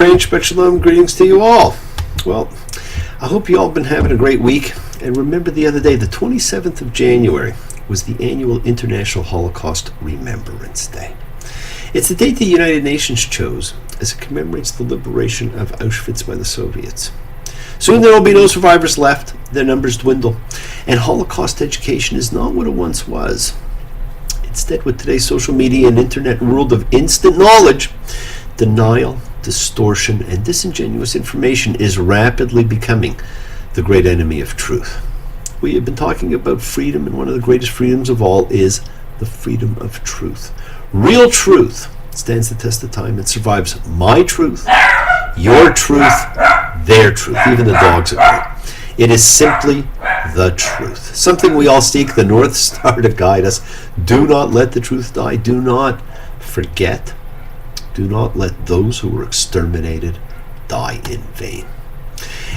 French, but shalom, greetings to you all. Well, I hope you all been having a great week. And remember the other day, the 27th of January, was the annual International Holocaust Remembrance Day. It's the date the United Nations chose as it commemorates the liberation of Auschwitz by the Soviets. Soon there will be no survivors left, their numbers dwindle, and Holocaust education is not what it once was. Instead, with today's social media and internet world of instant knowledge, denial, distortion, and disingenuous information is rapidly becoming the great enemy of truth. We have been talking about freedom, and one of the greatest freedoms of all is the freedom of truth. Real truth stands the test of time and survives my truth, your truth, their truth. Even the dogs agree. It is simply the truth. Something we all seek, the North Star to guide us. Do not let the truth die. Do not forget. Do not let those who were exterminated die in vain.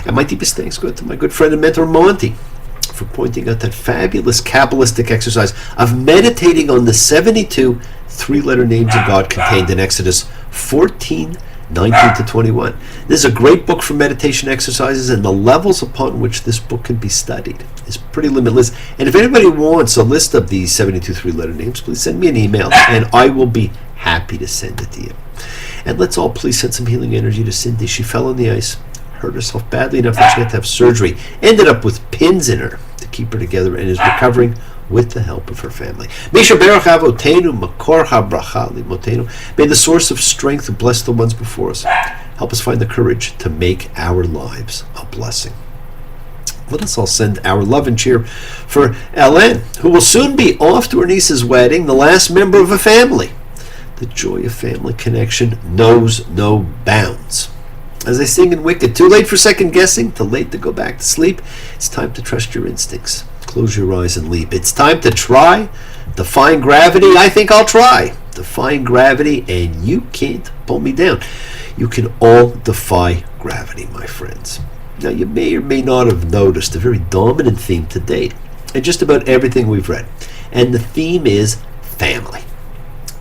And my deepest thanks go to my good friend and mentor Monty for pointing out that fabulous Kabbalistic exercise of meditating on the 72 three-letter names of God contained in Exodus 14, 19 to 21. This is a great book for meditation exercises, and the levels upon which this book can be studied is pretty limitless. And if anybody wants a list of these 72 three-letter names, please send me an email, and I will be happy to send it to you. And let's all please send some healing energy to Cindy. She fell on the ice, hurt herself badly enough that she had to have surgery, ended up with pins in her to keep her together, and is recovering with the help of her family. May the source of strength bless the ones before us. Help us find the courage to make our lives a blessing. Let us all send our love and cheer for Ellen, who will soon be off to her niece's wedding, the last member of a family. The joy of family connection knows no bounds. As I sing in Wicked, too late for second guessing, too late to go back to sleep. It's time to trust your instincts. Close your eyes and leap. It's time to try. Defying gravity. I think I'll try. Defying gravity, and you can't pull me down. You can all defy gravity, my friends. Now, you may or may not have noticed a very dominant theme to date in just about everything we've read. And the theme is family.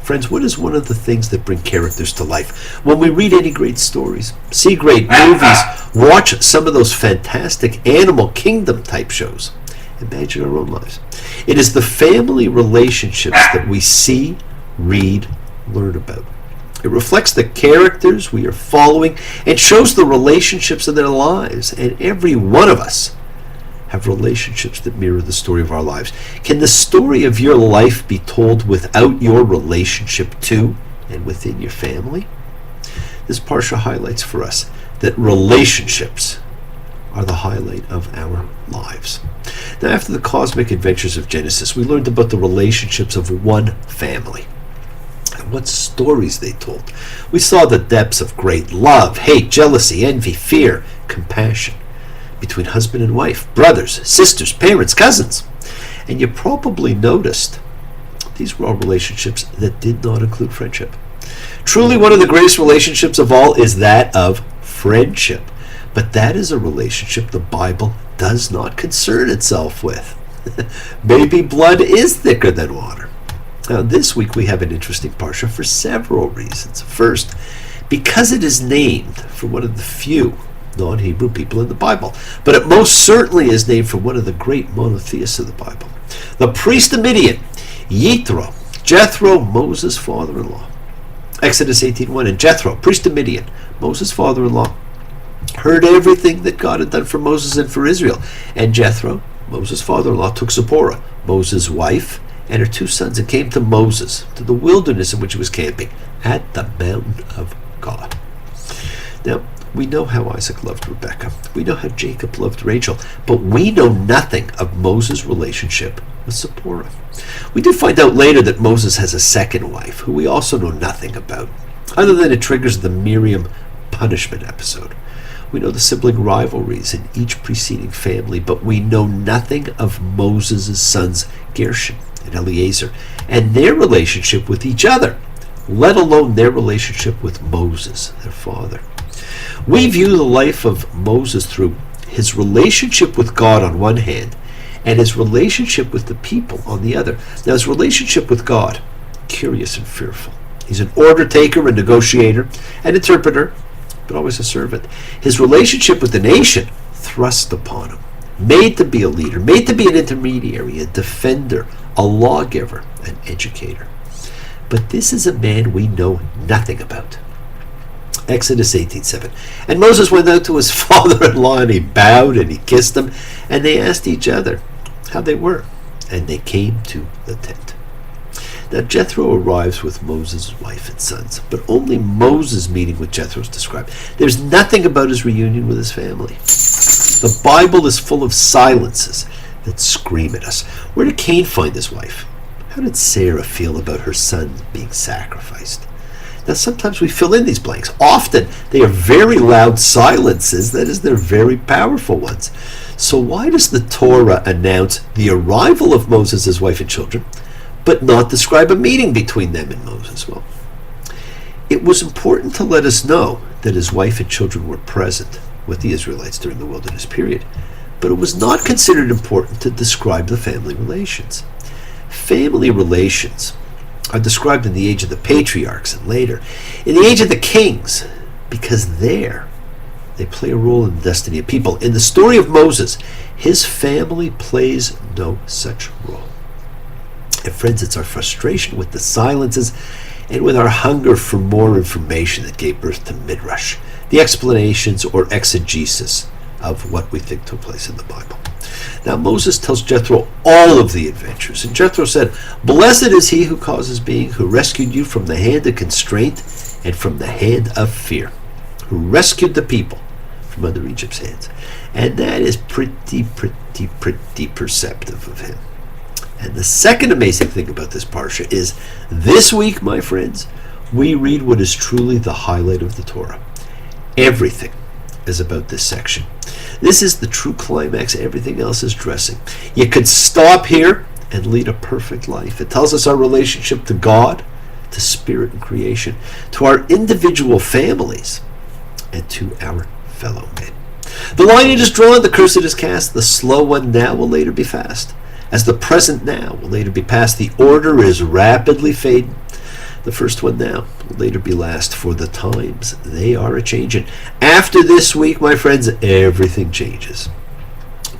Friends, what is one of the things that bring characters to life? When we read any great stories, see great movies, watch some of those fantastic Animal Kingdom type shows, imagine our own lives. It is the family relationships that we see, read, learn about. It reflects the characters we are following and shows the relationships in their lives. And every one of us have relationships that mirror the story of our lives. Can the story of your life be told without your relationship to and within your family? This parsha highlights for us that relationships are the highlight of our lives. Now, after the cosmic adventures of Genesis, we learned about the relationships of one family and what stories they told. We saw the depths of great love, hate, jealousy, envy, fear, compassion between husband and wife, brothers, sisters, parents, cousins. And you probably noticed these were all relationships that did not include friendship. Truly, one of the greatest relationships of all is that of friendship. But that is a relationship the Bible does not concern itself with. Baby blood is thicker than water. Now, this week we have an interesting parsha for several reasons. First, because it is named for one of the few non-Hebrew people in the Bible, but it most certainly is named for one of the great monotheists of the Bible. The priest of Midian, Yitro, Jethro, Moses' father-in-law. Exodus 18:1, and Jethro, priest of Midian, Moses' father-in-law, heard everything that God had done for Moses and for Israel. And Jethro, Moses' father-in-law, took Zipporah, Moses' wife, and her 2 sons, and came to Moses, to the wilderness in which he was camping, at the mountain of God. Now, we know how Isaac loved Rebekah. We know how Jacob loved Rachel. But we know nothing of Moses' relationship with Zipporah. We do find out later that Moses has a second wife, who we also know nothing about, other than it triggers the Miriam punishment episode. We know the sibling rivalries in each preceding family, but we know nothing of Moses' sons Gershon and Eleazar and their relationship with each other, let alone their relationship with Moses, their father. We view the life of Moses through his relationship with God on one hand and his relationship with the people on the other. Now, his relationship with God, curious and fearful. He's an order taker, a negotiator, an interpreter, but always a servant. His relationship with the nation thrust upon him, made to be a leader, made to be an intermediary, a defender, a lawgiver, an educator. But this is a man we know nothing about. Exodus 18:7. And Moses went out to his father-in-law, and he bowed and he kissed him, and they asked each other how they were, and they came to the tent. Now Jethro arrives with Moses' wife and sons, but only Moses' meeting with Jethro is described. There's nothing about his reunion with his family. The Bible is full of silences that scream at us. Where did Cain find his wife? How did Sarah feel about her son being sacrificed? Now sometimes we fill in these blanks. Often they are very loud silences, that is, they're very powerful ones. So why does the Torah announce the arrival of Moses, his wife and children, but not describe a meeting between them and Moses? Well, it was important to let us know that his wife and children were present with the Israelites during the wilderness period, but it was not considered important to describe the family relations. Family relations are described in the age of the patriarchs and later in the age of the kings, because there they play a role in the destiny of people. In the story of Moses, his family plays no such role. And friends, it's our frustration with the silences and with our hunger for more information that gave birth to Midrash, the explanations or exegesis of what we think took place in the Bible. Now Moses tells Jethro all of the adventures, and Jethro said, "Blessed is he who causes being, who rescued you from the hand of constraint and from the hand of fear, who rescued the people from under Egypt's hands." And that is pretty perceptive of him. And the second amazing thing about this parsha is, this week, my friends, we read what is truly the highlight of the Torah. Everything is about this section. This is the true climax. Everything else is dressing. You could stop here and lead a perfect life. It tells us our relationship to God, to spirit and creation, to our individual families, and to our fellow men. The line is drawn, the cursor is cast, the slow one now will later be fast. As the present now will later be past, the order is rapidly fading. The first one now will later be last, for the times they are a-changing. After this week, my friends, everything changes.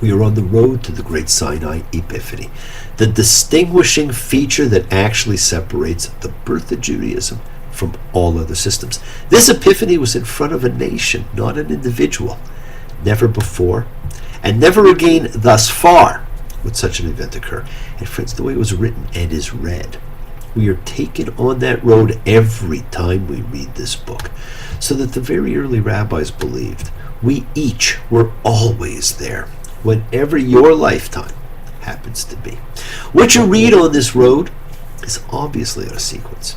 We are on the road to the great Sinai Epiphany, the distinguishing feature that actually separates the birth of Judaism from all other systems. This epiphany was in front of a nation, not an individual. Never before, and never again thus far, would such an event occur. And friends, the way it was written and is read, we are taken on that road every time we read this book, so that the very early rabbis believed we each were always there, whenever your lifetime happens to be. What you read on this road is obviously out of sequence.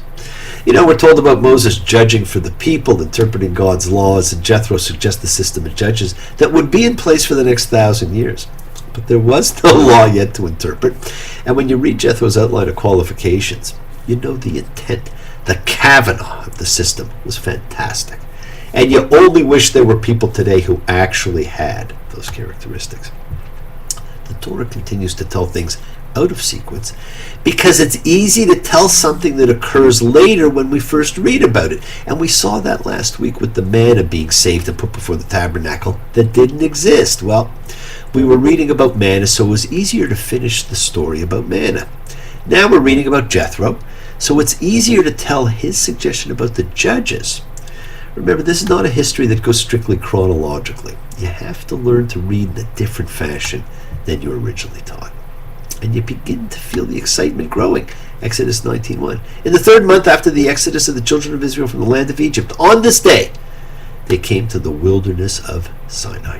You know, we're told about Moses judging for the people, interpreting God's laws, and Jethro suggests the system of judges that would be in place for the next 1,000 years. But there was no law yet to interpret, and when you read Jethro's outline of qualifications, you know the intent, the Kavanaugh of the system was fantastic. And you only wish there were people today who actually had those characteristics. The Torah continues to tell things out of sequence because it's easy to tell something that occurs later when we first read about it. And we saw that last week with the manna being saved and put before the tabernacle that didn't exist. Well, we were reading about manna, so it was easier to finish the story about manna. Now we're reading about Jethro, so it's easier to tell his suggestion about the judges. Remember, this is not a history that goes strictly chronologically. You have to learn to read in a different fashion than you were originally taught. And you begin to feel the excitement growing. Exodus 19:1. In the 3rd month after the exodus of the children of Israel from the land of Egypt, on this day, they came to the wilderness of Sinai.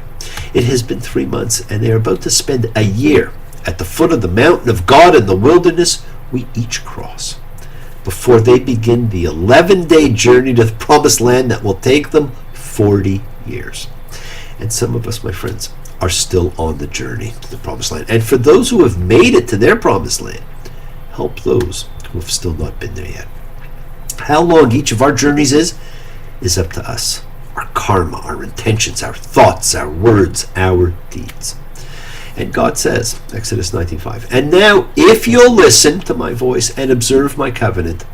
It has been 3 months, and they are about to spend a year at the foot of the mountain of God in the wilderness we each cross, before they begin the 11-day journey to the promised land that will take them 40 years. And some of us, my friends, are still on the journey to the promised land. And for those who have made it to their promised land, help those who have still not been there yet. How long each of our journeys is up to us. Our karma, our intentions, our thoughts, our words, our deeds. And God says, Exodus 19:5, and now if you'll listen to my voice and observe my covenant,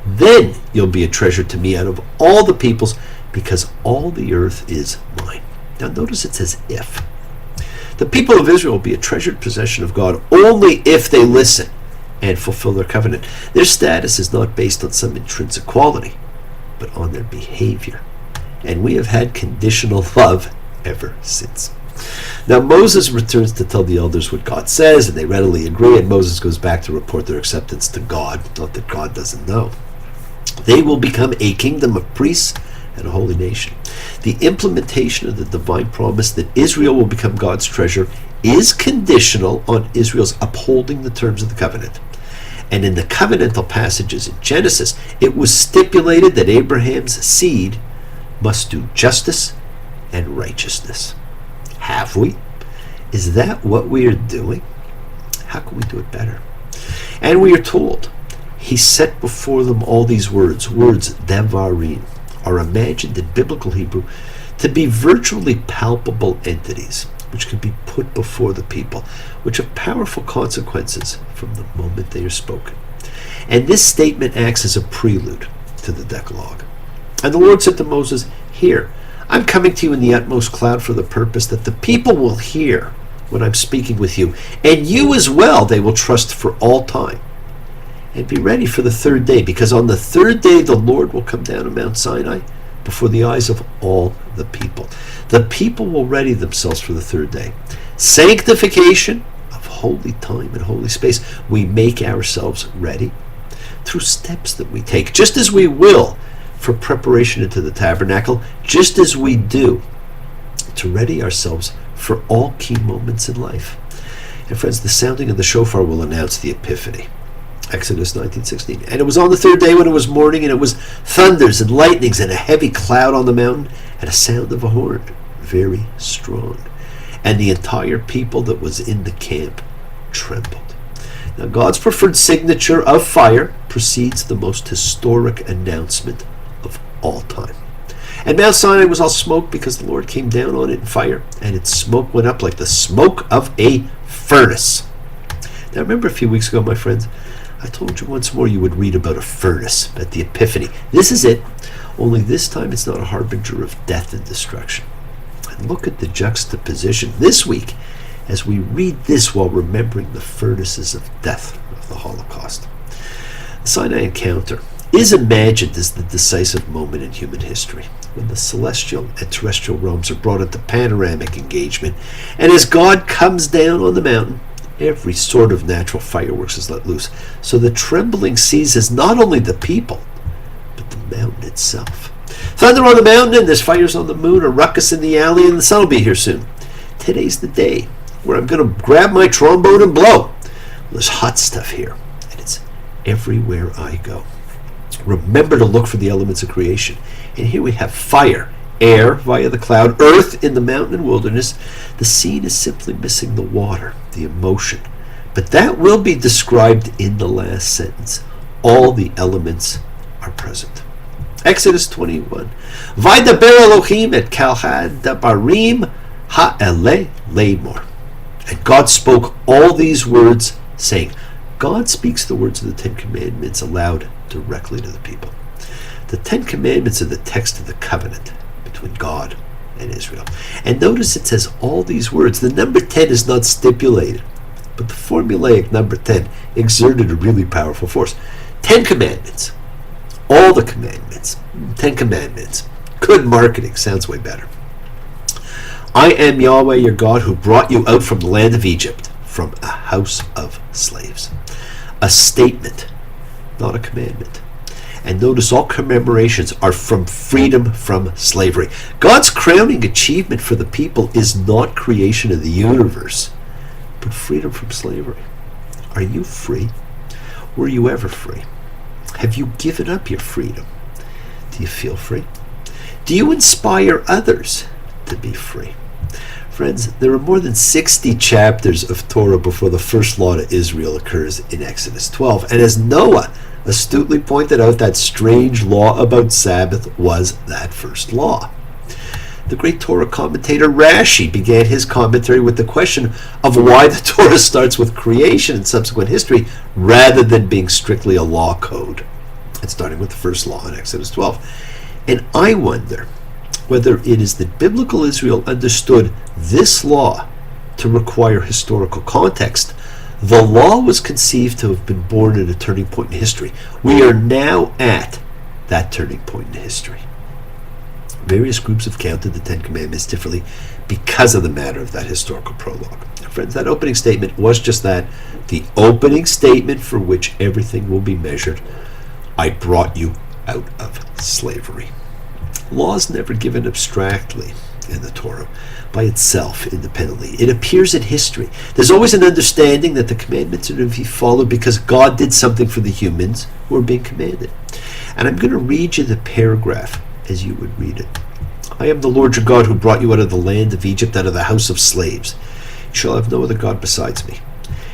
then you'll be a treasure to me out of all the peoples, because all the earth is mine. Now notice it says if. The people of Israel will be a treasured possession of God only if they listen and fulfill their covenant. Their status is not based on some intrinsic quality, but on their behavior. And we have had conditional love ever since. Now Moses returns to tell the elders what God says, and they readily agree, and Moses goes back to report their acceptance to God, not that God doesn't know. They will become a kingdom of priests and a holy nation. The implementation of the divine promise that Israel will become God's treasure is conditional on Israel's upholding the terms of the covenant. And in the covenantal passages in Genesis, it was stipulated that Abraham's seed must do justice and righteousness. Have we? Is that what we are doing? How can we do it better? And we are told, he set before them all these words devarim, are imagined in biblical Hebrew to be virtually palpable entities, which can be put before the people, which have powerful consequences from the moment they are spoken. And this statement acts as a prelude to the Decalogue. And the Lord said to Moses, "Here, I'm coming to you in the utmost cloud for the purpose that the people will hear when I'm speaking with you, and you as well they will trust for all time. And be ready for the third day, because on the third day the Lord will come down to Mount Sinai before the eyes of all the people. The people will ready themselves for the third day. Sanctification of holy time and holy space. We make ourselves ready through steps that we take, just as we will for preparation into the tabernacle, just as we do to ready ourselves for all key moments in life." And friends, the sounding of the shofar will announce the Epiphany. Exodus 19:16. "And it was on the third day when it was morning, and it was thunders and lightnings and a heavy cloud on the mountain, and a sound of a horn, very strong. And the entire people that was in the camp trembled." Now, God's preferred signature of fire precedes the most historic announcement of all time. And Mount Sinai was all smoke because the Lord came down on it in fire, and its smoke went up like the smoke of a furnace. Now, remember a few weeks ago, my friends, I told you once more you would read about a furnace at the Epiphany. This is it, only this time it's not a harbinger of death and destruction. And look at the juxtaposition this week as we read this while remembering the furnaces of death of the Holocaust. The Sinai encounter is imagined as the decisive moment in human history, when the celestial and terrestrial realms are brought into panoramic engagement, and as God comes down on the mountain, every sort of natural fireworks is let loose. So the trembling seizes not only the people, but the mountain itself. Thunder on the mountain, and there's fires on the moon, a ruckus in the alley, and the sun will be here soon. Today's the day where I'm going to grab my trombone and blow. Well, there's hot stuff here, and it's everywhere I go. Remember to look for the elements of creation. And here we have fire, air via the cloud, earth in the mountain and wilderness. The scene is simply missing the water, the emotion. But that will be described in the last sentence. All the elements are present. Exodus 21. Vaydaber Elohim et Kalhadabarim ha'ele lemor. And God spoke all these words, saying, God speaks the words of the Ten Commandments aloud directly to the people. The Ten Commandments are the text of the covenant between God and Israel. And notice it says all these words. The number 10 is not stipulated, but the formulaic number 10 exerted a really powerful force. 10 commandments. All the commandments. 10 commandments. Good marketing. Sounds way better. I am Yahweh your God who brought you out from the land of Egypt, from a house of slaves. A statement, not a commandment. And notice all commemorations are from freedom from slavery. God's crowning achievement for the people is not creation of the universe, but freedom from slavery. Are you free? Were you ever free? Have you given up your freedom? Do you feel free? Do you inspire others to be free? Friends, there are more than 60 chapters of Torah before the first law to Israel occurs in Exodus 12. And as Noah astutely pointed out, that strange law about Sabbath was that first law. The great Torah commentator Rashi began his commentary with the question of why the Torah starts with creation and subsequent history rather than being strictly a law code, and starting with the first law in Exodus 12. And I wonder whether it is that biblical Israel understood this law to require historical context. The law was conceived to have been born at a turning point in history. We are now at that turning point in history. Various groups have counted the Ten Commandments differently because of the matter of that historical prologue. Now, friends, that opening statement was just that, the opening statement for which everything will be measured. I brought you out of slavery. Law is never given abstractly in the Torah, by itself, independently. It appears in history. There's always an understanding that the commandments are to be followed because God did something for the humans who are being commanded. And I'm going to read you the paragraph as you would read it. I am the Lord your God who brought you out of the land of Egypt, out of the house of slaves. You shall have no other God besides me.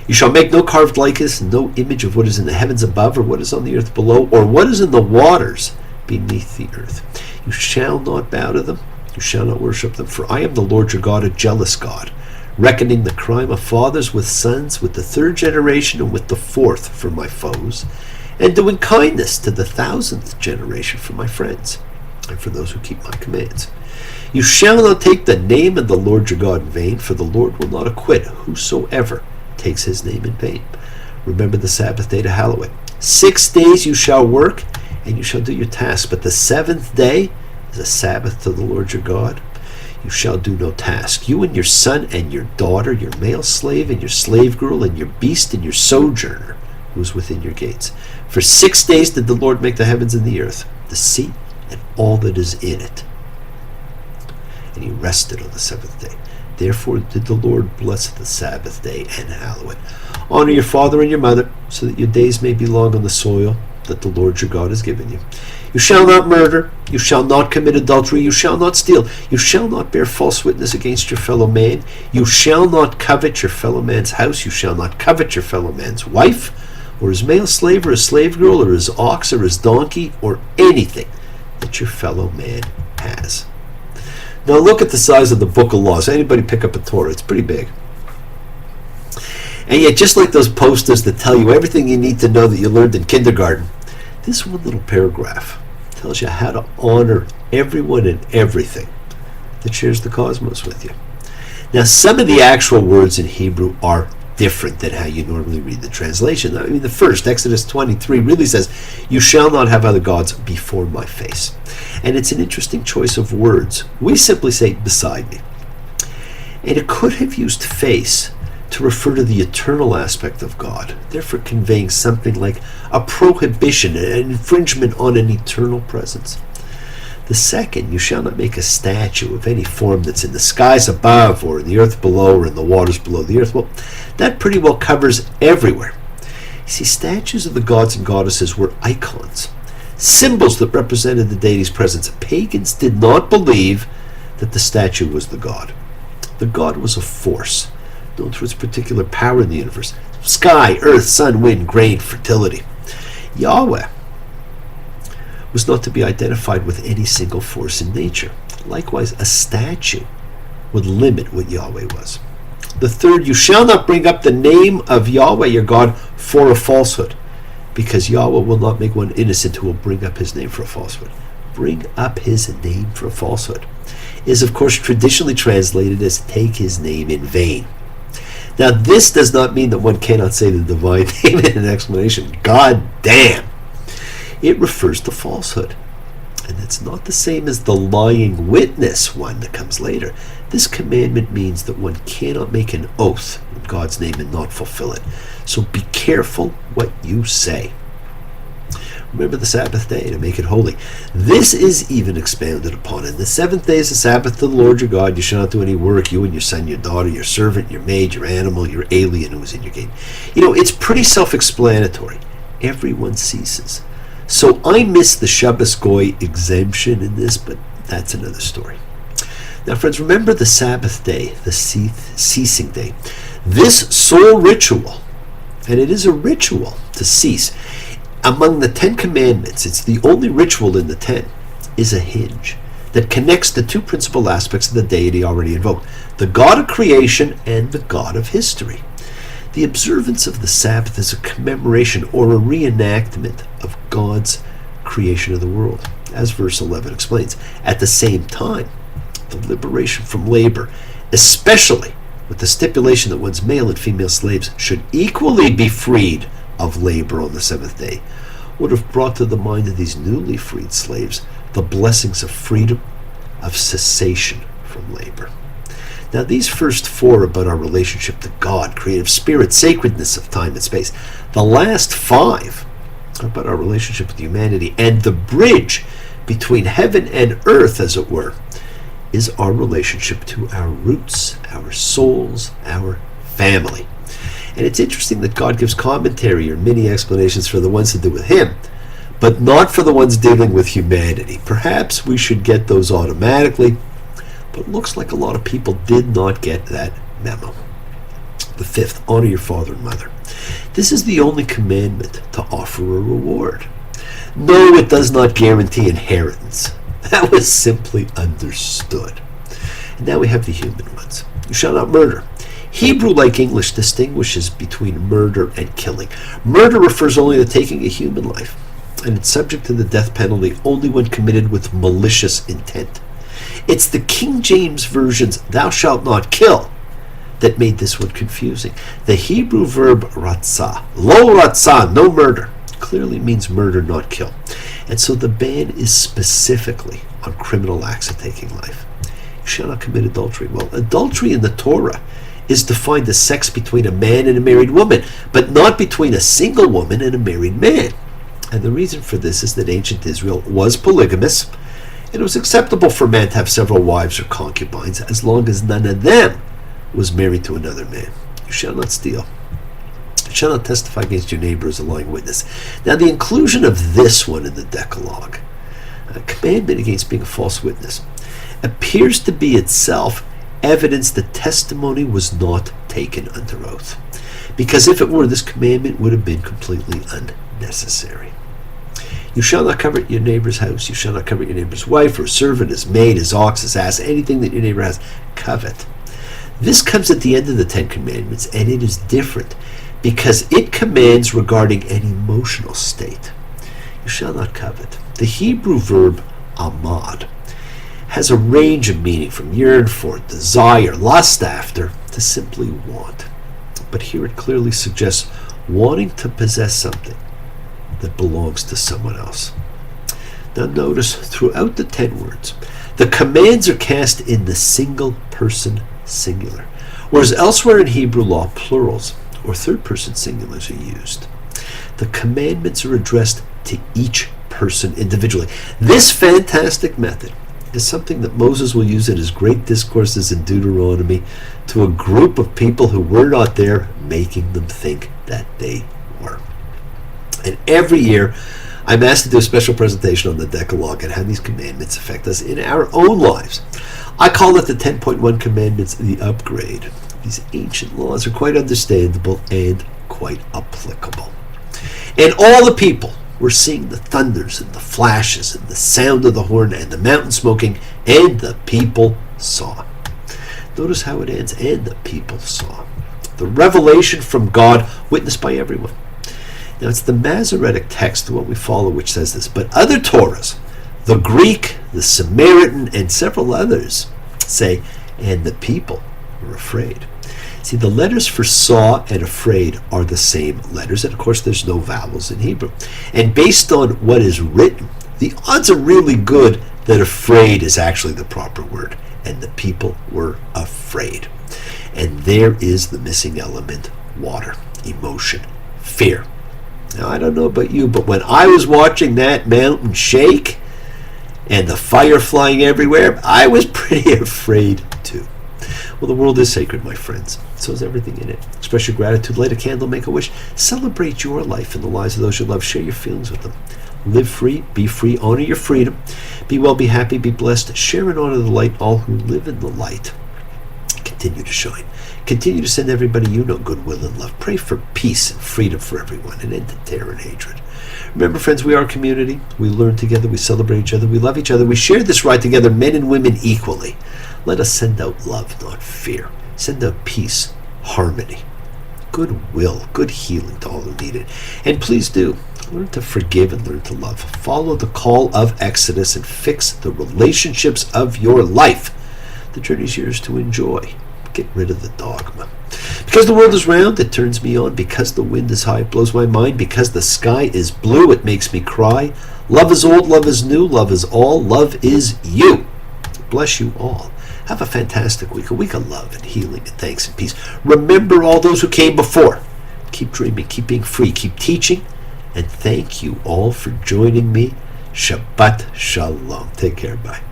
You shall make no carved likeness, no image of what is in the heavens above, or what is on the earth below, or what is in the waters beneath the earth. You shall not bow to them. You shall not worship them, for I am the Lord your God, a jealous God, reckoning the crime of fathers with sons, with the third generation and with the fourth for my foes, and doing kindness to the 1,000th generation for my friends, and for those who keep my commands. You shall not take the name of the Lord your God in vain, for the Lord will not acquit whosoever takes his name in vain. Remember the Sabbath day to hallow it. 6 days you shall work, and you shall do your task, but the 7th day is a Sabbath to the Lord your God. You shall do no task. You and your son and your daughter, your male slave and your slave girl, and your beast and your sojourner who is within your gates. For 6 days did the Lord make the heavens and the earth, the sea, and all that is in it. And he rested on the 7th day. Therefore did the Lord bless the Sabbath day and hallow it. Honor your father and your mother, so that your days may be long on the soil that the Lord your God has given you. You shall not murder. You shall not commit adultery. You shall not steal. You shall not bear false witness against your fellow man. You shall not covet your fellow man's house. You shall not covet your fellow man's wife, or his male slave, or his slave girl, or his ox, or his donkey, or anything that your fellow man has. Now look at the size of the book of laws. Anybody pick up a Torah? It's pretty big. And yet, just like those posters that tell you everything you need to know that you learned in kindergarten, this one little paragraph tells you how to honor everyone and everything that shares the cosmos with you. Now, some of the actual words in Hebrew are different than how you normally read the translation. I mean, the first, Exodus 23, really says, you shall not have other gods before my face. And it's an interesting choice of words. We simply say beside me. And it could have used face to refer to the eternal aspect of God, therefore conveying something like a prohibition, an infringement on an eternal presence. The second, you shall not make a statue of any form that's in the skies above, or in the earth below, or in the waters below the earth. Well, that pretty well covers everywhere. You see, statues of the gods and goddesses were icons, symbols that represented the deity's presence. Pagans did not believe that the statue was the god. The god was a force, known for its particular power in the universe. Sky, earth, sun, wind, grain, fertility. Yahweh was not to be identified with any single force in nature. Likewise, a statue would limit what Yahweh was. The third, you shall not bring up the name of Yahweh your God for a falsehood, because Yahweh will not make one innocent who will bring up his name for a falsehood. Bring up his name for a falsehood is, of course, traditionally translated as take his name in vain. Now, this does not mean that one cannot say the divine name in an explanation. God damn! It refers to falsehood. And it's not the same as the lying witness one that comes later. This commandment means that one cannot make an oath in God's name and not fulfill it. So be careful what you say. Remember the Sabbath day to make it holy. This is even expounded upon. And the 7th day is the Sabbath to the Lord your God. You shall not do any work, you and your son, your daughter, your servant, your maid, your animal, your alien who is in your gate. You know, it's pretty self-explanatory. Everyone ceases. So I miss the Shabbos Goy exemption in this, but that's another story. Now, friends, remember the Sabbath day, the ceasing day. This sole ritual, and it is a ritual to cease, among the 10 commandments, it's the only ritual in the 10, is a hinge that connects the two principal aspects of the deity already invoked, the God of creation and the God of history. The observance of the Sabbath is a commemoration or a reenactment of God's creation of the world. as verse 11 explains. At the same time, the liberation from labor, especially with the stipulation that one's male and female slaves should equally be freed of labor on the seventh day, would have brought to the mind of these newly freed slaves the blessings of freedom, of cessation from labor. Now, these first four about our relationship to God, creative spirit, sacredness of time and space. The last five are about our relationship with humanity, and the bridge between heaven and earth, as it were, is our relationship to our roots, our souls, our family. And it's interesting that God gives commentary or mini explanations for the ones to do with him, but not for the ones dealing with humanity. Perhaps we should get those automatically, but it looks like a lot of people did not get that memo. The fifth, honor your father and mother. This is the only commandment to offer a reward. No, it does not guarantee inheritance. That was simply understood. And now we have the human ones. You shall not murder. Hebrew, like English, distinguishes between murder and killing. Murder refers only to taking a human life, and it's subject to the death penalty only when committed with malicious intent. It's the King James Version's "thou shalt not kill" that made this one confusing. The Hebrew verb ratzah, lo ratzah, no murder, clearly means murder, not kill. And so the ban is specifically on criminal acts of taking life. You shall not commit adultery. Well, adultery in the Torah is defined as sex between a man and a married woman, but not between a single woman and a married man. And the reason for this is that ancient Israel was polygamous, and it was acceptable for men to have several wives or concubines as long as none of them was married to another man. You shall not steal. You shall not testify against your neighbor as a lying witness. Now, the inclusion of this one in the Decalogue, a commandment against being a false witness, appears to be itself evidence that testimony was not taken under oath. Because if it were, this commandment would have been completely unnecessary. You shall not covet your neighbor's house. You shall not covet your neighbor's wife or servant, his maid, his ox, his ass, anything that your neighbor has. Covet. This comes at the end of the Ten Commandments, and it is different because it commands regarding an emotional state. You shall not covet. The Hebrew verb amad has a range of meaning from yearn for, desire, lust after, to simply want. But here it clearly suggests wanting to possess something that belongs to someone else. Now notice, throughout the 10 words, the commands are cast in the single person singular, whereas elsewhere in Hebrew law, plurals or third person singulars are used. The commandments are addressed to each person individually. This fantastic method is something that Moses will use in his great discourses in Deuteronomy to a group of people who were not there, making them think that they were. And every year, I'm asked to do a special presentation on the Decalogue and how these commandments affect us in our own lives. I call it the 10.1 Commandments, the upgrade. These ancient laws are quite understandable and quite applicable. And all the people were seeing the thunders and the flashes and the sound of the horn and the mountain smoking, and the people saw. Notice how it ends, and the people saw. The revelation from God, witnessed by everyone. Now, it's the Masoretic text, the one we follow, which says this. But other Torahs, the Greek, the Samaritan, and several others say, and the people were afraid. See, the letters for saw and afraid are the same letters, and of course there's no vowels in Hebrew. And based on what is written, the odds are really good that afraid is actually the proper word, and the people were afraid. And there is the missing element: water, emotion, fear. Now, I don't know about you, but when I was watching that mountain shake and the fire flying everywhere, I was pretty afraid too. Well, the world is sacred, my friends. So is everything in it. Express your gratitude, light a candle, make a wish. Celebrate your life and the lives of those you love. Share your feelings with them. Live free, be free, honor your freedom. Be well, be happy, be blessed. Share and honor the light, all who live in the light. Continue to shine. Continue to send everybody you know goodwill and love. Pray for peace and freedom for everyone, and end to terror and hatred. Remember, friends, we are a community. We learn together, we celebrate each other, we love each other, we share this ride together, men and women equally. Let us send out love, not fear. Send out peace, harmony, goodwill, good healing to all who need it. And please do, Learn to forgive and learn to love. Follow the call of Exodus and fix the relationships of your life. The journey's yours to enjoy. Get rid of the dogma. Because the world is round, it turns me on. Because the wind is high, it blows my mind. Because the sky is blue, it makes me cry. Love is old, love is new, love is all, love is you. Bless you all. Have a fantastic week, a week of love and healing and thanks and peace. Remember all those who came before. Keep dreaming, keep being free, keep teaching, and thank you all for joining me. Shabbat Shalom. Take care. Bye.